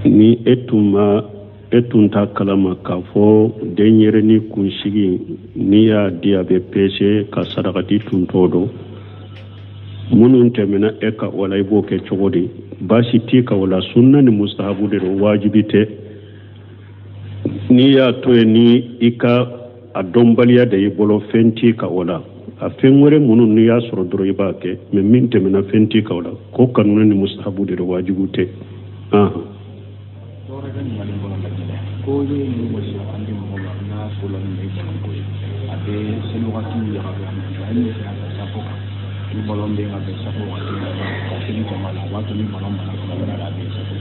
ni etunta kalama k'a fɔ denyɛrɛni kunsigi ni y'a di a bɛ pese ka sarakati tuntɔ dɔn minnu tɛmɛna e ka o la i b'o kɛ cogo di baasi t'i ka o la sunna ni mustahabu de don wajibi tɛ n'i y'a to yen ni i ka a dɔnbaliya de y'i bolo fɛn t'i ka o la a fɛn wɛrɛ minnu n'i y'a sɔrɔ dɔrɔn i b'a kɛ mɛ min tɛmɛna fɛn t'i ka o la ko kanuna ni mustahabu de don wajibi tɛ ko ye ni wasi an di mɔgɔ ma n'a fɔlɔ ni bɛ balon ko ye a bɛ seli wagati ɲagami a ma ale bɛ se ka bɛn safo kan ni balon bɛ ka bɛn safo wagati la ka seli jama la o b'a to ni balon mana kuma min na a bɛ safo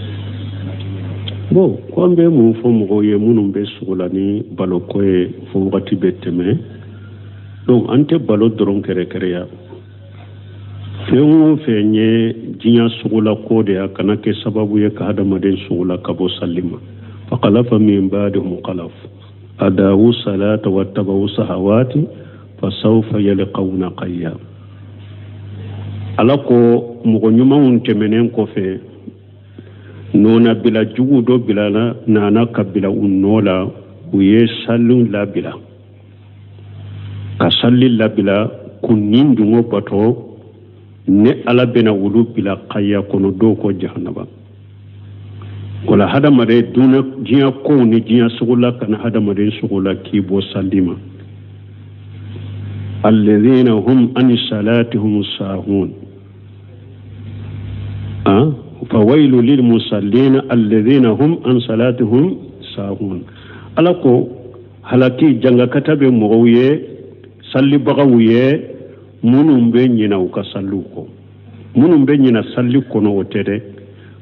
bon ko an bɛ mun fɔ mɔgɔw ye minnu bɛ sugu la ni baloko ye fo wagati bɛ tɛmɛ donc an tɛ balo dɔrɔn kɛrɛkɛrɛya fɛn o fɛn ye diɲɛ sugu la ko de a kana kɛ sababu ye ka hadamaden sugu la ka bɔ sali ma فخلف من بعدهم خلف أضاعوا الصلاة واتبعوا الشهوات فسوف يلقون غيا alako mɔgɔ ɲumanw tɛmɛnen kɔfɛ nona bila jugu dɔ bilala nana ka bila u nɔ la u ye saliw labila ka sali labila k'u nin dungo bato ne ala bɛna olu bila kaya kɔnɔ dɔw ko jahanaba wala hadamaren duna diɲɛ kow ni diɲɛ sugu la kana hadamaren sugu la k'i bɔ sali ma alladhina hum an salatihim sahun fawailu lil musallin alladhina hum an salatihim sahun alako halaki janga katabe mɔgɔw ye salibagaw ye minnu bɛ ɲina u ka saliw kɔ minnu bɛ ɲina sali kɔnɔ o tɛ dɛ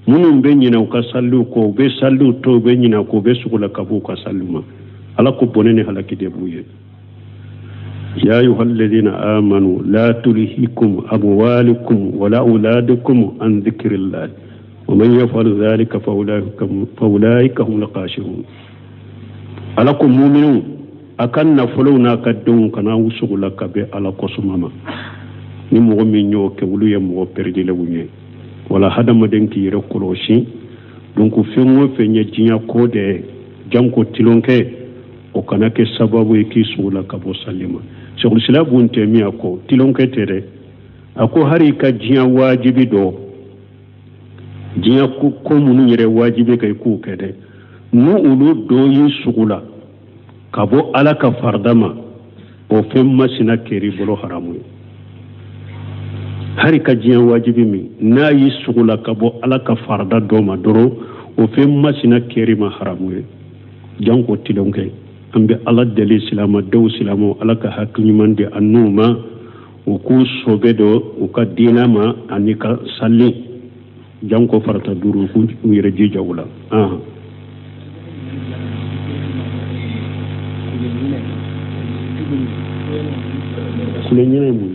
minnu bɛ ɲina u ka saliw kɔ u bɛ saliw to u bɛ ɲina k'u bɛ sugu la ka b'u ka saliw ma ala ko bɔnɛ ni halaki de b'u ye ya ayuha alladhina amanu la tulhikum amwalukum wala auladukum an dhikrillah wa man yaf'al dhalika fa ulaika humul khashirun ala ko mu'minun akan nafolo na ka don kana sugu la ka bɛ ala kosuma ma ni mɔgɔ min y'o kɛ olu ye mɔgɔ perdilenw ye wala hadamaden k'i yɛrɛ kɔlɔsi donc fɛn o fɛn ye diɲɛ ko de janko tilonkɛ o kana kɛ sababu ye k'i sugu la ka bɔ sali ma Sheikhul Islam Ibn Taymiyyah ko tilonkɛ tɛ dɛ a ko hari ka diɲɛ wajibi dɔ diɲɛ ko minnu yɛrɛ wajibi ka i k'u kɛ dɛ n'u olu dɔ y'i sugu la ka bɔ ala ka farida ma o fɛn masina kɛr'i bolo haramu ye hari ka diɲɛ wajibi min n'a y'i sugu la ka bɔ ala ka farida dɔ ma dɔrɔn o fɛn masina kɛr'i ma haramu ye janko tilonkɛ an bɛ ala deli silamadenw silamɛw ala ka hakili ɲuman di an n'u ma u k'u sɔbɛ dɔ u ka diinɛ ma ani ka sali janko farata duuru u k'u yɛrɛ jija u la kule ɲinɛ ye mun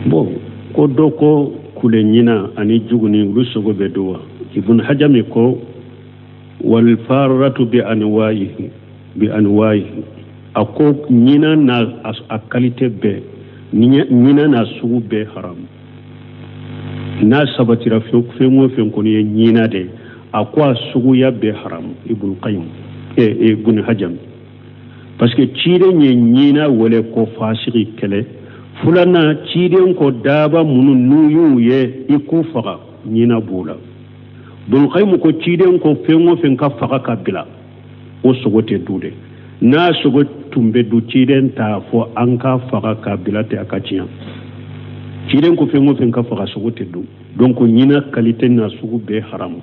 bon ko dɔ ko kule ɲina ani juguni olu sogo bɛ don wa ibn hajami ko wal faratu bi anwa'ihi ako ɲina na a qualité bɛɛ ɲina na sugu bɛɛ haram n'a sabatira fɛn o fɛn kɔni ye ɲina de a ko a suguya bɛɛ haram ibn qayyim ibn hajami parce que ciden ye ɲina wele ko fasiki kɛlɛ fulana ciden ko daba minnu n'u y'u ye i k'u faga ɲina b'u la ibn qayyim ko ciden ko fɛn o fɛn ka faga ka bila o sogo tɛ du dɛ n'a sogo tun bɛ du ciden t'a fɔ an ka faga ka bila tɛ a ka tiɲɛ ciden ko fɛn o fɛn ka faga sogo tɛ du donc ɲina qualité na sugu bɛɛ haramu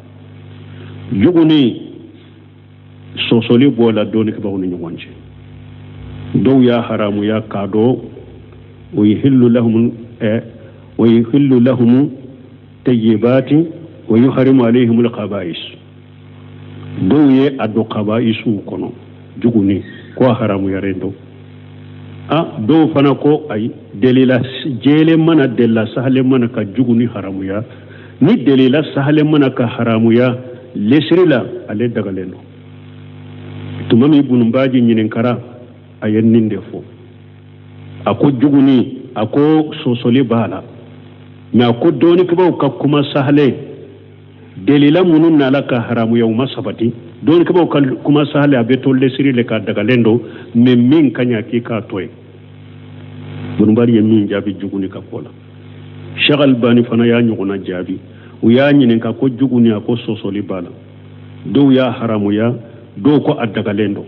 juguni sɔsɔli b'o la dɔɔni kɛbagaw ni ɲɔgɔn cɛ dɔw y'a haramuya k'a dɔn ويحل لهم طيبات ويحرم عليهم الخبائث دو ye ado khabaisu kono juguni ko haramu yarendo do fana ko ay delila jele mana della sahle mana ka juguni haramu ya ni delila sahle mana ka haramu ya lesrila ale dagaleno tumami ibn baji nyinin kara ayen ninde fo ako juguni ako sosoli bala na ko doni kibaw ka kuma sahle delila munun na laka haramu yawma sabati doni kibaw ka kuma sahle abe tolle siri le ka daga lendo me min kanya ki ka toy bun bari yemin jabi juguni ka kola shagal bani fana ya nyuguna jabi u ya nyinin ka ko juguni ko sosoli bala do ya haramu ya do ko addaga lendo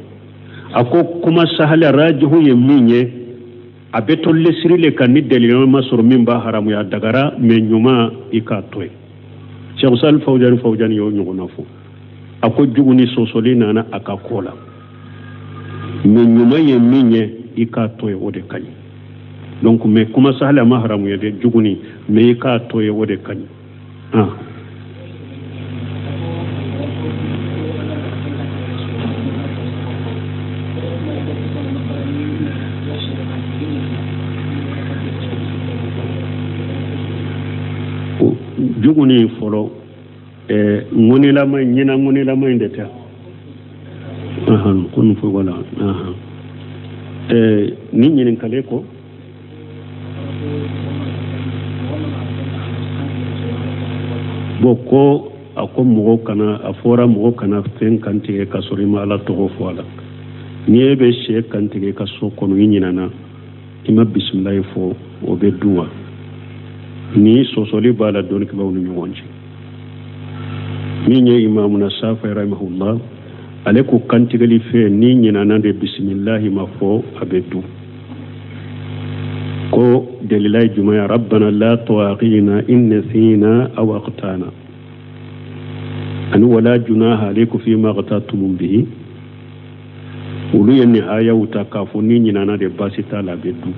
ako kuma sahle rajihu yeminye abe tolle siri le kan ni delila masur min ba haramu ya dagara me nyuma ikatoy Cheikh Sal Fawjani yo nyuguna fu ako juguni sosoli nana akakola me nyuma yeminye ikatoy wode kany donc me kuma sahle ma haramu ya de juguni me ikatoy wode kany juguni folo ngoni la may nyina ngoni la may ndeta kun fo wala ni nyinin kale ko boko ako mugo kana afora mugo kana fen kantige ka sorima ala to fo ala ni be she kantige ka so kono nyina na ima bismillah fo o be duwa ni sosoli bala don ki bawnu ñu wonci ni ñe imam nasafa rahimahullah ale ko kantigali fe ni ñina nande bismillah ma fo abedu ko delilay juma rabbana la tuaqina in nasina aw aqtana an wala junaha alaykum fi ma qatatum bihi ulu yenni aya utakafu ni ñina nande basita la bedu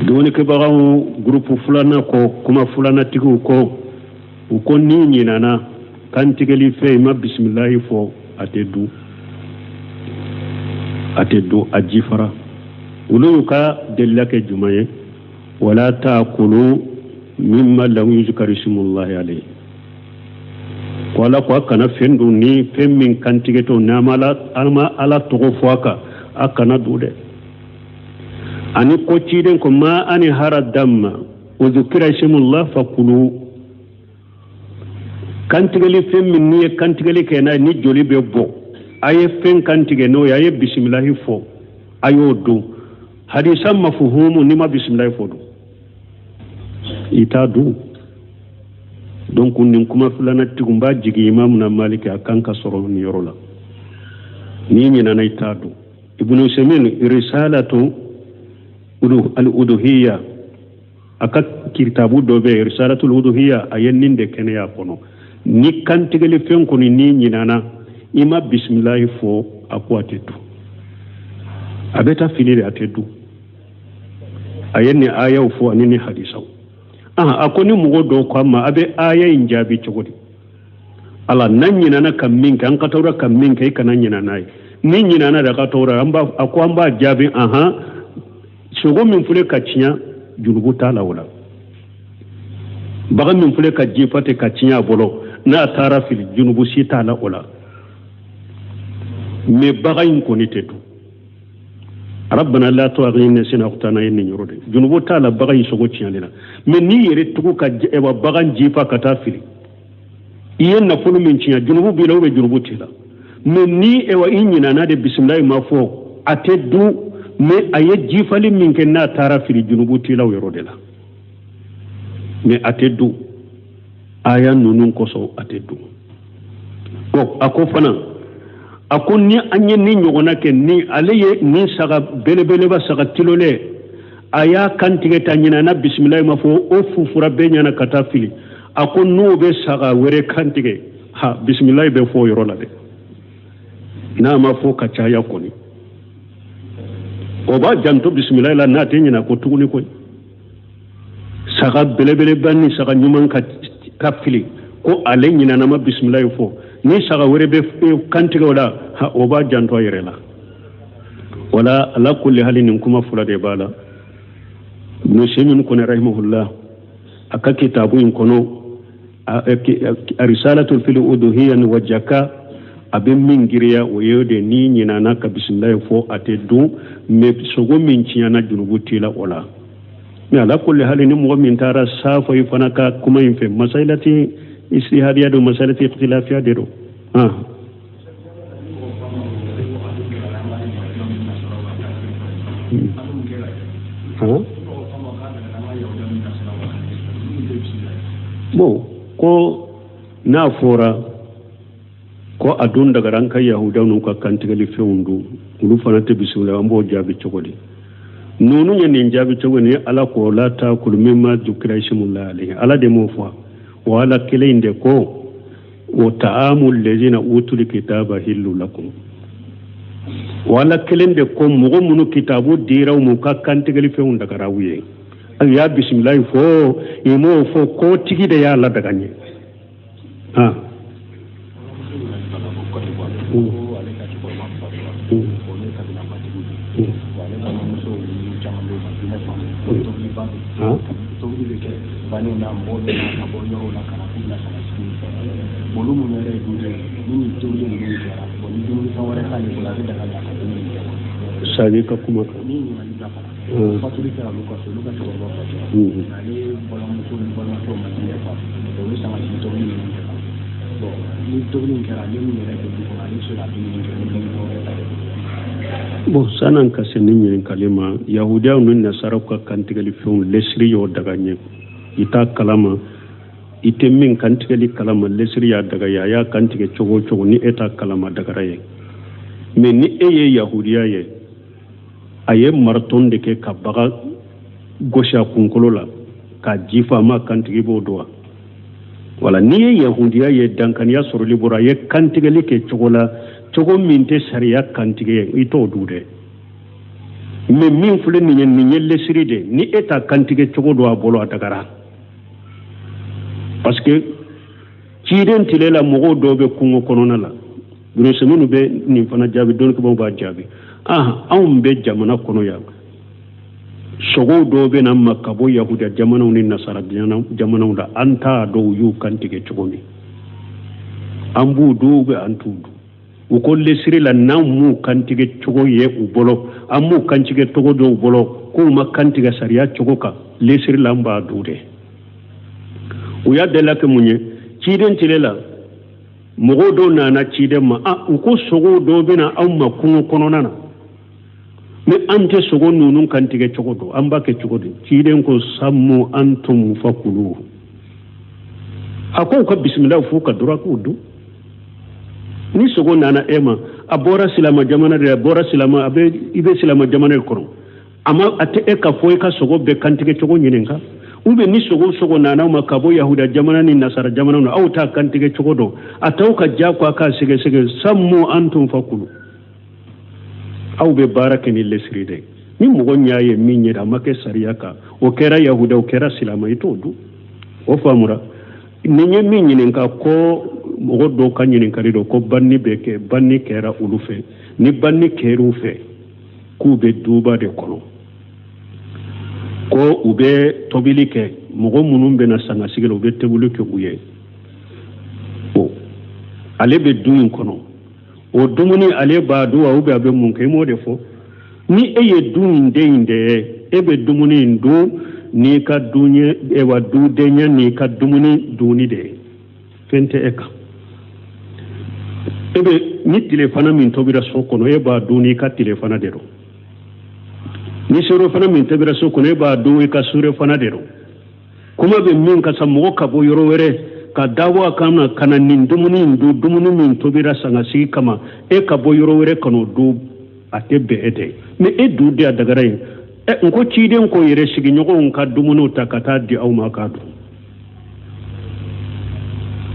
doni ke bagaw groupe fulana ko kuma fulana tigu ko ko ni nyinana kan tigeli fe ma bismillah fo atedu ajifara ulu ka delaka jumaye wala taakulu mimma lam yuzkar ismullah alayhi wala ko kana fendu ni femmin kan tigeto namala alma ala to fo aka akana dude ani ko ciden ko ma ani hara damma wa dhukira ismullah faqulu kantigali femmin ni kantigali kena ni joli be bo aye fen kantige no ya bismillah fo ayo do hadisa mafhumu ni ma bismillah fo do ita do donc nin kuma fulana tigumba jigi imam na maliki akanka soro ni yorola ni nyina na ita do ibnu semin risalatu al-uduhiyya aka kitabu dobe risalatul uduhiyya ayennin de kene ya kono ni kantigale fen ko ni nyinana ima bismillah fo akwatetu abeta finire atedu ayenni aya fo anini hadisa akoni mugo do ko amma abe aya injabi chogodi ala nan nyinana kammin kan katawra kammin kai kanan nyinana ni nyinana da katawra amba akwamba jabi sogo min fule ka tinya junubu tala wala baga min fule ka jifate ka tinya bolo na tara fil junubu si tala wala me baga in ko nitetu rabbana la tu'aghina sina qutana yin yurode junubu tala baga yi sogo tinya lena me ni yere tuku ka ewa baga jifa ka ta fil iyen na fulu min tinya junubu bilaw be junubu tila me ni ewa inyina na de bismillah ma fo atedu me aye jifali min ke na tara fili junubu tilaw yorode la me atedu aya nunun koso atedu ko ako fana ako ni anye ni nyogona ke ni aleye ni saga belebele ba saga tilole aya kantige tanyina na bismillah ma fo o fufura benya na kata fili ako no be saga were kantige bismillah be fo yorola de na ma fo kacha ya koni oba janto bismillah la nati nyina ko tuguni ko saga belebele banni saga nyuman ka fili ko ale nyina na ma bismillah fo ni saga wore be kantiga wala oba janto yerela wala ala kulli halin kuma fula de bala no semin ko ne rahimahullah aka kitabu in kono risalatul fil uduhiyya wa jaka abin min giriya woyode ni nyina na ka bismillah fo ate du me sogo min ciyana junubu tila wala mais ala kulli hal ni mo min tara safa yu fanaka kuma yin fe masailati istihadiya do masailati ikhtilafiya de do bon ko na fora ko adun daga ranka yahudaw nun ka kantigali fewndu ulu fanata bisula ambo jabi chogodi nonu nyane jabi chogoni ala ko la ta kul mimma dukira shimullah alayhi ala de mo fwa wala kilinde ko wa ta'amul ladina utul kitaba hillu lakum wala kilinde ko mugo munu kitabu diraw mu ka kantigali fewndu daga rawuye ya bismillah fo imo fo ko tigi de ya la daga ni sabi ka kuma ka bon sanan ka senin yin kalima yahudiya nun nasara ka kantigali fiun lesri yo daga nye ita kalama ite min kantigali kalama lesri ya daga ya kantige chogo chogo ni eta kalama daga raye me ni eye yahudiya ye aye marton de ke kabaga gosha kunkolola ka jifa ma kantigi bo doa wala ni yahudiya ye dankaniya soro libora ye kantigali ke chogola chogo minte sariya kantige ito dude me min fule ni nyelle siride ni eta kantige chogo do abolo adagara parce que ciden tilela mogo dobe kungo konona la bino semunu be ni fana jabi don ko ba jabi awon be jamana kono ya sogo dobe na makabo yahuda jamana ni nasara jamana da anta do yu kantige chogo ni ambu dobe antudu uko lesiri la namu kantige chogo ye ubolo amu kantige togo do ubolo ko ma kantige sariya chogo ka lesiri la mba dude uya dela ke munye ciden tilela mogo do nana ciden ma uko sogo do bena amma kuno kono nana me ante sogo nunun kantige chogo do amba ke chogo do ciden ko sammu antum fakulu ako ka bismillah fu ka dura ko du ni sogo nana ema abora silama jamana de abora silama abe ibe silama jamana ko ama ate e ka foy ka sogo be kantige chogo nyinenka ube ni sogo nana ma kabo yahuda jamana ni nasara jamana no auta kantige chogo do atauka jako aka sige sammu antum fakulu au be baraka ni lesride ni mugo nyaaye minye da make sariyaka o kera yahuda o kera silama itodu o famura ninye minye nka ko mogo do kanyini karido ko banni beke banni kera ulufe ni banni keru fe kube duba de kono ko ube tobili ke mogo munun be na sanga sigelo ube tebulu ke uye o ale be duin kono o dumuni ale ba duwa ube abe mun kai mo defo ni eye duin de inde ebe dumuni ndu ni ka dunye ewa du denya ni ka dumuni duni de fente eka ebe ni telefona min tobira sokono e ba duni ka telefona dero ni soro fana min tobira sokono e ba du ka sure fana dero kuma be min ka samo ka bo yoro were ka dawo kana kana nin dumuni min tobira sanga si kama e ka bo yoro were kano du atebe ede me e du de daga rai e nko ciden ko yere sigi nyogo nka dumunu takata di au makadu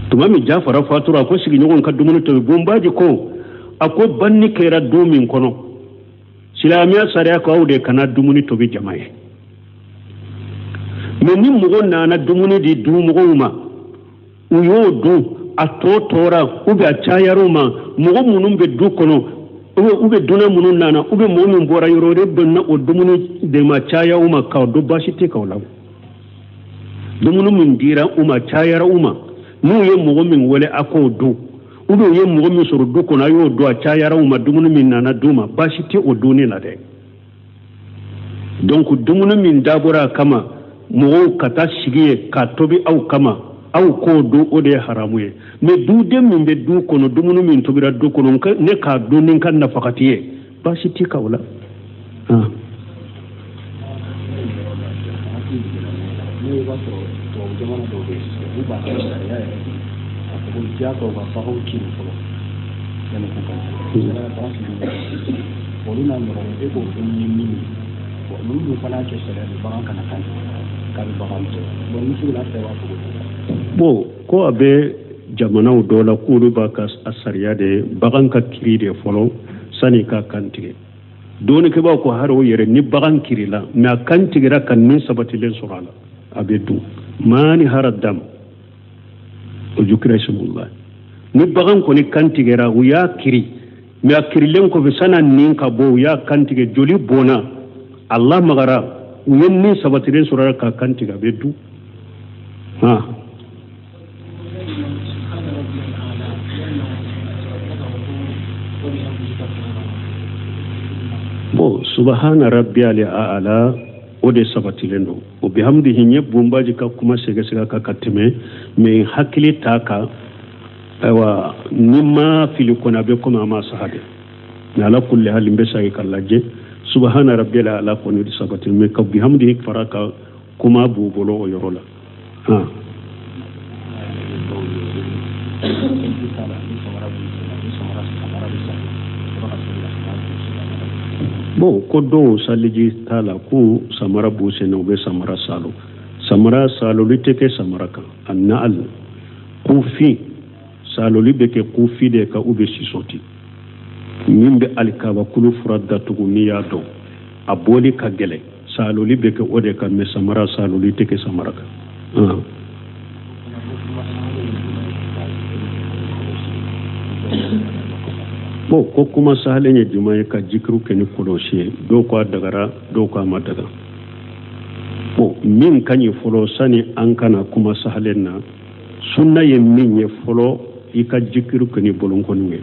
tumami jafara fatura ko sigi nyogon ka dumunu to bombaji ko ako banni kera domin kono silamiya sariya ko awde kana dumuni to be jamae men ni mugo nana dumuni di dumugo ma uyo du atotora ube achayaruma mugo munum be du kono ube duna munun nana ube momin bora yorore donna o dumuni de ma chaya uma ka do bashite ka wala dumunu min dira uma chayara uma nu ye mogo min wele ako do ube ye mogo min soro do kono ayo do achayara uma dumunu min nana duma bashite o duni la de donc dumunu min dabura kama mo kata sigiye ka tobi aw kama aw ko do o de haramu ye mais du dem min be du kono dumunu min tobira du kono ne ka do nin kan nafakatiye basi ti kawla bon ko abe jamanaw dɔ la k'olu b'a ka sariya de bagan ka kiri de fɔlɔ sani ka kantigɛ dɔɔnikɛbaaw ko hari o yɛrɛ ni bagan kirila mais a kantigɛra ka nin sabatilen sɔrɔ a la a bɛ dun maani hara dam o jukira ismullah ni bagan kɔni kantigɛra u y'a kiri mais a kirilen kɔfɛ sana nin ka bɔ u y'a kantigɛ joli bɔnna Allah magara u ye nin sabatilen sɔrɔ a la ka kantigɛ a bɛ dun bon subhana rabbiyal a'la o de sabatilen do o bihamdihi nye bumbaji ka kuma sega ka kateme me hakili taka wa nimma fili kona be kuma ma sahade na ala kulli halin be sai kallaje subhana rabbiyal a'la ko ni sabatil me ka bihamdihi faraka kuma bubolo o yorola bon ko do saliji tala ku samara buse no be samara salo liteke samara kan annal kufi salo libeke kufi de ka ube sisoti nimbe alkaba kulu furadda tuguni ya do aboli ka gele salo libeke ode ka me samara salo liteke samara kan bon ko kuma sahalen ya juma'a ka jikru ke ni koloshe do ko dagara do ko ma daga bon min kanyi folo sani an kana kuma sahalen na sunna ye min ye folo ika jikru ke ni bolonko ni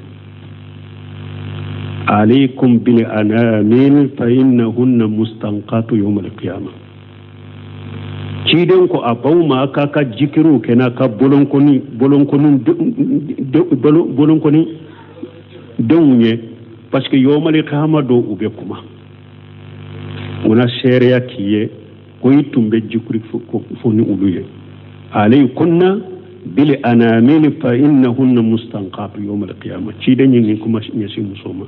alaykum bil anamil fa innahunna mustanqatu yawm al qiyamah ciden ko abawma aka ka jikru ke na ka bolonko ni donye parce que yomale kama do ube kuma una sheria kiye ko yitumbe jikuri foni uluye alaykunna bil anamil fa innahunna mustanqatu yawm al qiyamah ci danyi ni kuma nyasi musoma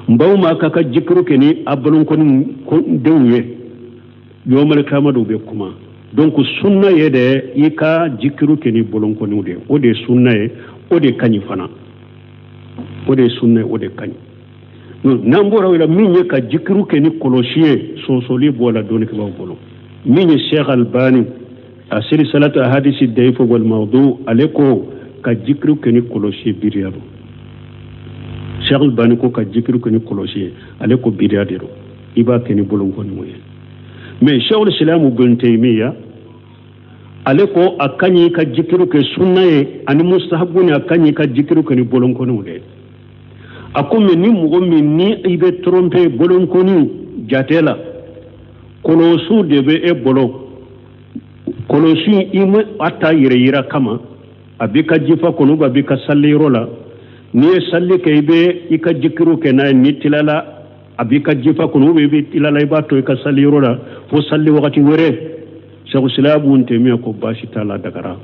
mbawma kaka jikru keni abalon ko donye yomale kama do ube kuma donc sunna yede yika jikru keni bolon ko ni o de sunna e o de kanyi fana ode sunna ode kany nambora wala minye ka jikru ke ni koloshiye sosoli bola doni ke bolo minye Sheikh Albani asiri salatu hadisi dayf wal mawdu aleko ka jikru ke ni koloshiye biriyado Sheikh Albani ko ka jikru ke ni koloshiye aleko biriyado iba ke ni bolon ko ni moye mais Sheikh Islam Ibn Taymiyyah aleko akanyi ka jikru ke sunna e ani mustahabuni akanyi ka jikru ke ni bolon ko ni de akome ni mugo min ni ibe trompe bolon koni jatela kolosu debe e bolo kolosu ime ata yira kama abika jifa kono babika salli rola ni salli ke ibe ika jikiru ke na ni tilala abika jifa kono be tilala ibato ika salli rola fo salli wakati were shagu silabu ntemi ko bashi tala dagara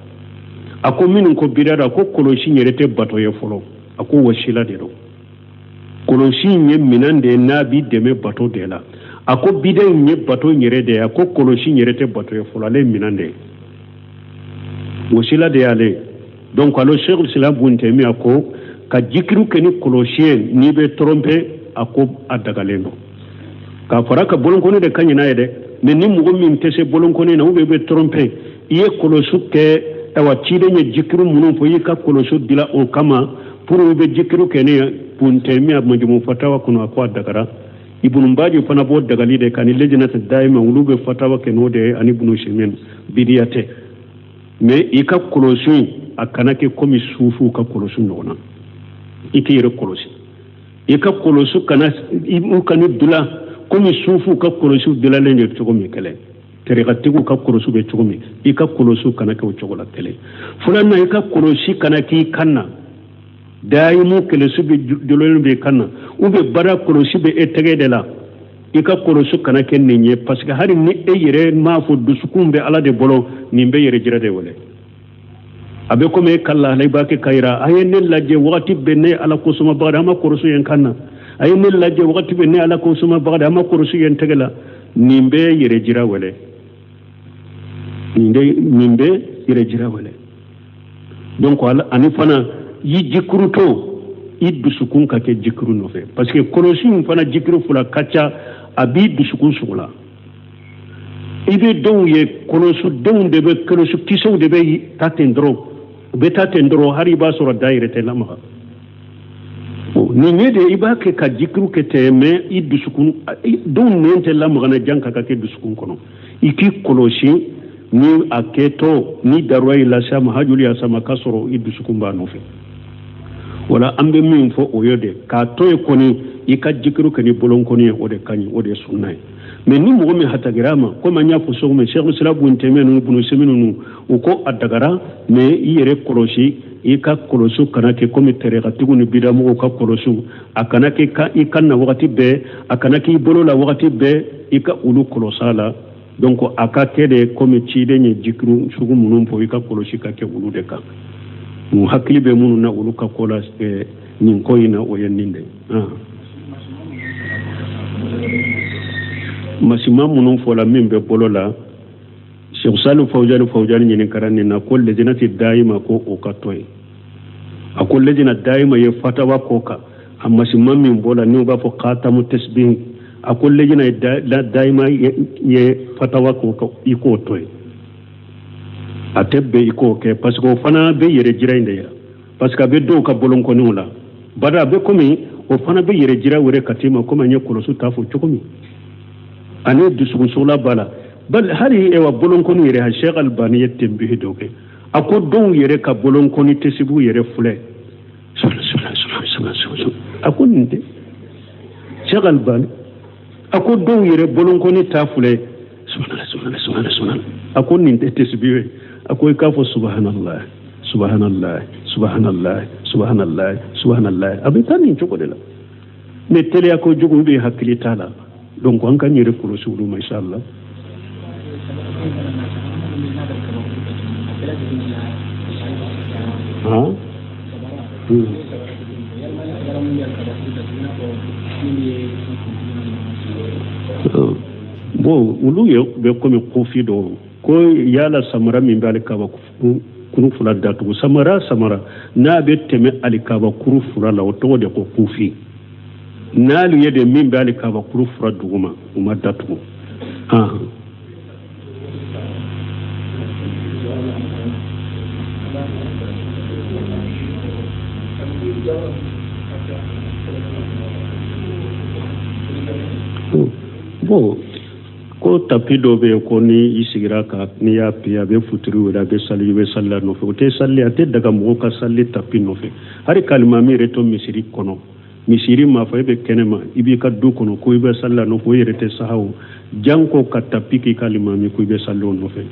ako min ko bidada ko kolosi nyerete bato ye folo ako wasila de do kolosi nye minande nabi deme bato de la ako bide nye bato nyere de ako kolosi nyerete bato ye folo ale minande wasila de ale donc alo Cheikh Islam buntemi ako ka jikiru ke ni kolosi ni be trompe ako adagalendo ka faraka bolon koni de kanyina yede ne ni mugo min tese bolon koni na ube be trompe iye kolosu ke tawa chide nye jikiru munu fo yika kolosu dila o kama pour ube jikiru ke ni buntemi abmajumu fatawa kuno akwa dagara ibn mbaji fana bo dagali de kan lejnata daima wulube fatawa ke no de ani ibn shimen bidiyate mais ika kolosu akanake komi sufu ka kolosu nona ikire kolosu ika kolosu kana imu kanu dula komi sufu ka kolosu dilalen de cogo mi kele terigatigu ka kolosu be cogo mi I ka kolosu kana ke o cogo la kele fulanna I ka kolosi kana ki kanna daimu kele su be dilalen be kanna ube bara kolosi be etege de la I ka kolosu kana ke ninye parce que hari ni e yere ma fo dusukun be ala de bolo ni be yere jira de wole abe ko me kala lay ba ke kayra ayene laje wakati be ne ala ko suma bagada ma kolosu yen kanna ayene laje wakati be ne ala ko suma bagada ma kolosu yen tegela nimbe yere jira wole nimbe yere jira wole donc ala ani fana yi jikruto I dusukun ka ke jikru no fe parce que kolosu fana jikru fula kacha abi dusukun sugula ibe don ye kolosu don de be kolosu kiso de be tatendro be tatendro hari ba sura daire te lama ni nyede iba ke ka jikru ke te me I dusukun don nente lama na janka ka ke dusukun kono iki kolosi ni aketo ni darwai la sama hajuli asama kasoro I dusukun ba no fe wala ambe min fo oyode ka toy koni I ka jikru ke ni bolon koni o de kanyi o de sunnay mais ni mo mi hatagirama ko manya fo so me cheikh islam bun temenu bunu seminu uko adagara mais I yere kolosi I ka kolosu kana ke komi terega tuguni bidamu ka kolosu akana ke ka I kanna wakati be akana ke bolo la wakati be I ka ulu kolosala donc aka kede komi chide ni jikru sugu munum fo I ka kolosi ka ke ulu de ka mu hakili be munu na ulu ka kola nin koyina o yenninde masima munun fola min be bolola Sheikh Salih Fawjani nyinin karani na ko lejinati daima ko o katoy akol lejina daima ye fatawa koka amma simma min bola ni ba fo qatamu tasbih akol lejina daima ye fatawa koka iko toy atebbe iko ke parce que fana be yere jira inde ya parce que be do ka bolon ko nula bada be komi o fana be yere jira wore katima ko manye kolosu tafu chokomi ane dusugun sola bala bal hari ewa bolon ko yere ha Sheikh Albani yetembe doke ako don yere ka bolon ko ni tesibu yere fule ako ninde Sheikh Albani ako don yere bolon ko ni tafule subhanallah ako ninde tesibu ako ka fo subhanallah abitani choko de la me tele ako jogo be hakili tala donc an kan yere ko sulu mashallah bon ulu yo be ko mi kofi do ko yala samara min bale kaba kunu fula datu samara na be teme alikaba kuru fura la oto de ko kofi nalu yede min bale kaba kuru fura duguma uma datu bon ko tapido be ko ni isigira ka ni ya pia be futuru wala be salla no fe te salli ate daga mo ka salli tapi no fe hari kalma mi reto misiri kono misiri ma fa be kenema ibi ka du kono ko be salla no fo yerete sahaw janko ka tapi ki kalma mi ko be sallo no fe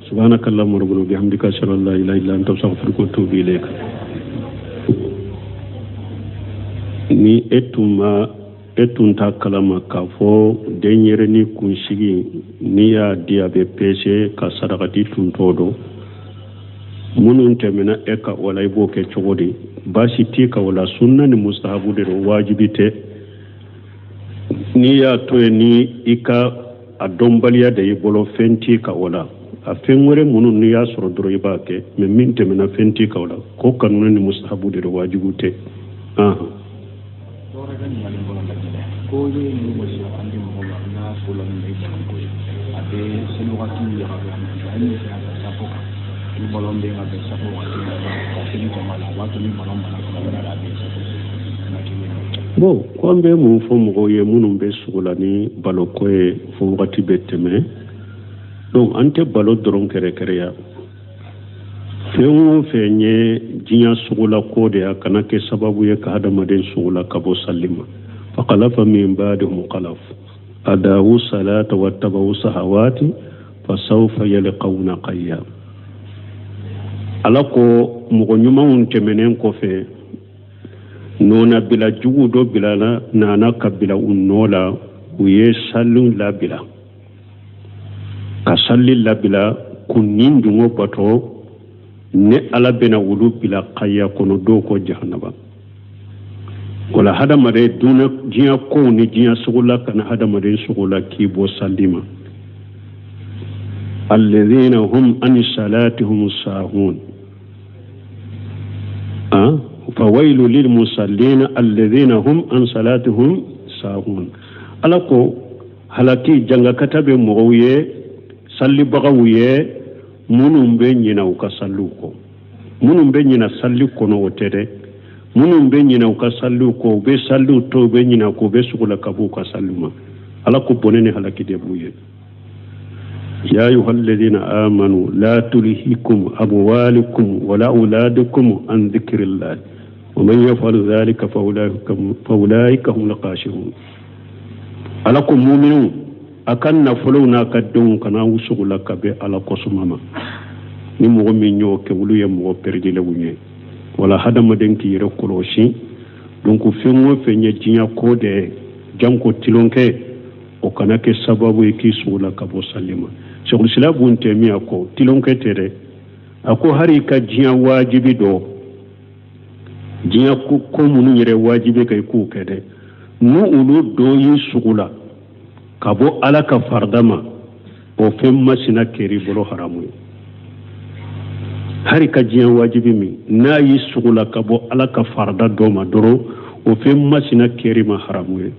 subhanakallahumma rabbana bihamdika ashhadu an la ilaha illa anta astaghfiruka wa atubu ilayk ni etunta kalama ka fo denyere ni kunshigi ni ya dia be pese ka sadakati tuntodo munun temena eka wala ibo ke chogodi basi tika wala sunna ni mustahabu de wajibite ni ya to ni ika adombaliya de ibolo fenti ka wala a fenwere munun ni ya soro doro ibake me min temena fenti ka wala ko kanuna ni mustahabu de wajibute ko ye ni mo so andi mo na fulo ni ba ko abe selu watu ya ni ya sapo ni bolombe ngabe sapo watu ya selu kama la watu ni bolomba na kama la be bo ko mbe mu fo mo ye munum be sugula ni balo ko e fo wati beteme donc ante balo doron kere ya fewo fenye jinya sugula ko de akana ke sababu ye ka hada maden sugula kabo sallima فخلف من بعدهم خلف أداؤوا الصلاة واتبعوا الشهوات فسوف يلقون غيا alako mogo ɲumanw tɛmɛnen kɔfɛ nona bila jugu dɔ bilala nana ka bila u nɔ la u ye salliw labila ka salli labila kunnin dungo bato ne ala bena wulu bila kaya kono do ko jahannaba wala hadamare duna jiya ko ni jiya sugula kana hadamare sugula ki bo sallima alladhina hum an salatihim sahun fawailu lil musallin alladhina hum an salatihim sahun alako halaki janga katabe moye salli bagawiye munum be nyina u ka sallu ko munum be nyina salli kono wotere munum be nyina u ka sallu ko be sallu to be nyina ko be sugula kabu ka salluma alako bonene halaki de buye يا أيها الذين آمنوا لا تلهكم أموالكم ولا أولادكم عن ذكر الله ومن يفعل ذلك فأولئك هم الخاسرون ألكم مؤمنون أكن نفلونا كدون كنا وسغلا كبي على قسمما نمو من يوك ولو يمو بردي لوني ولا هذا مدنك يركلوشي دونك فيمو فيني جيا كودي جانكو تلونكي وكانك سبب يكي سغلا كبو سليما شغل سلا بونتي مياكو تلونكي تري أكو هاريكا جيا واجبي دو جيا كو منو يري واجبي كي كو كده نو أولو دو يسغلا كابو على كفردما وفيما سنا كيري بلو حرامي هاريكا جيا واجبي مي نا يسغلا كابو على كفردا دوما درو وفيما سنا كيري ما حرامي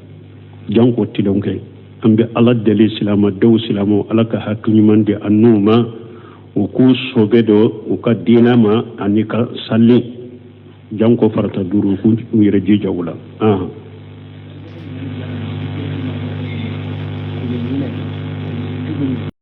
جانكو تلونكي ambe ala dali silama daw silamo ala ka hakinyuman de annuma o ku sobedo o ka dinama anika salli janko farata duru ku yire jijawla